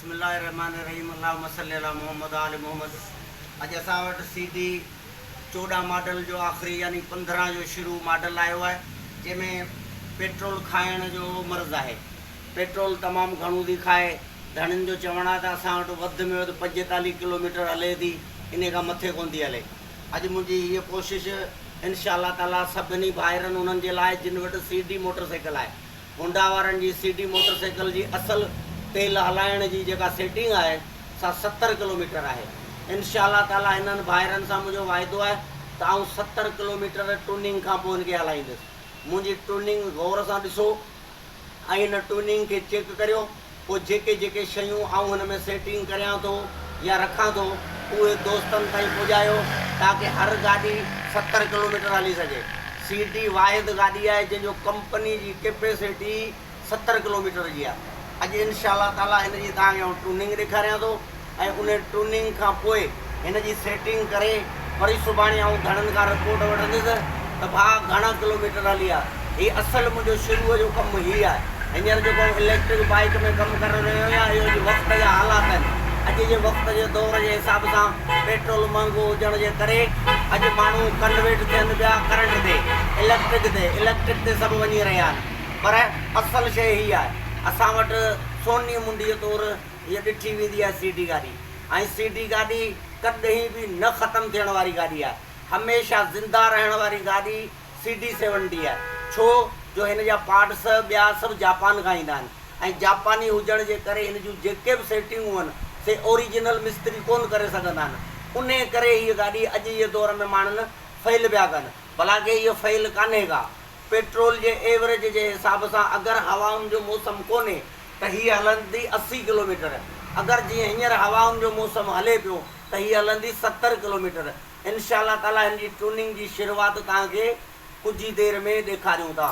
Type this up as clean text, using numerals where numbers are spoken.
बिस्मिल्लाहिर्रहमानिर्रहीम अल्लाहुम्मा सल्ली अला मोहम्मद आल मोहम्मद। अॼु असां वटि CD 14 मॉडल जो आख़िरी यानी 15 जो शुरू मॉडल आयो आहे, जंहिंमें पेट्रोल खाइण जो मर्ज़ आहे। पेट्रोल तमामु घणो थी खाए। धणियुनि जो चवणु आहे त असां वटि वधि में वधि 45 किलोमीटर हले थी, इन खां मथे कोन थी हले। अॼु मुंहिंजी हीअ कोशिशि इंशाअल्लाह ताला सभिनी भाइरनि उन्हनि जे लाइ जिन वटि CD मोटरसाइकिल आहे। होंडा वारनि जी CD मोटरसाइकिल जी असुलु तेल हलाइण जी जेका सेटिंग आहे सा 70 किलोमीटर आहे। इंशाअल्लाह ताला हिननि भाइरनि सां मुंहिंजो वाइदो आहे त आउं 70 किलोमीटर ट्यूनिंग खां पोइ हिनखे हलाईंदुसि। मुंहिंजी ट्यूनिंग गौर सां ॾिसो ऐं हिन ट्यूनिंग खे चेक करियो। पोइ जेके जेके शयूं आउं हिन में सेटिंग करियां थो या रखां थो उहे दोस्तनि ताईं पुॼायो, ताकी हर गाॾी 70 किलोमीटर हली सघे। CD वाहिद गाॾी आहे जंहिंजो कंपनी जी कैपेसिटी 70 किलोमीटर जी आहे। अॼु इंशाअल्लाह ताला हिन जी तव्हांखे आउं ट्यूनिंग ॾेखारियां थो ऐं उन ट्यूनिंग खां पोइ हिन जी सेटिंग करे वरी सुभाणे आउं घणनि खां रिपोर्ट वठंदुसि त भाउ घणा किलोमीटर हली आहे। हीअ असुलु मुंहिंजो शुरूअ जो कमु हीअ आहे। हींअर जेको इलेक्ट्रिक बाइक में कमु करे रहियो आहियां, इहो वक़्त जा हालात आहिनि। अॼु जे वक़्त जे दौर जे हिसाब सां पेट्रोल महांगो हुजण जे करे अॼु माण्हू कन्वर्ट थियनि पिया करंट ते, इलेक्ट्रिक ते सभु वञी रहिया आहिनि। पर असुलु शइ हीअ आहे, असां वटि सोनी मुंडीअ तौरु हीअ ॾिठी वेंदी आहे CD गाॾी। ऐं CD गाॾी कॾहिं बि न ख़तमु थियण वारी गाॾी आहे, हमेशह ज़िंदा रहण वारी गाॾी CD 70 आहे। छो जो हिन जा पार्ट्स ॿिया सभु जापान खां ईंदा आहिनि ऐं जापानी हुजण जे करे हिन जूं जेके बि सेटिंगूं आहिनि से ओरिजिनल मिस्त्री कोन करे सघंदा आहिनि। उन करे हीअ गाॾी अॼु जे दौर में माण्हुनि फेल पिया कनि। भला के इहो फेल कान्हे का। पेट्रोल जे एवरेज जे हिसाब सां अगरि हवाउनि जो मौसम कोन्हे त हीअ हलंदी 80 किलोमीटर। अगरि जीअं हींअर हवाउनि जो मौसम हले पियो त हीअ हलंदी 70 किलोमीटर। इंशाअल्लाह ताला हिन जी ट्यूनिंग जी शुरूआति तव्हांखे कुझु ई देरि में ॾेखारियूं था।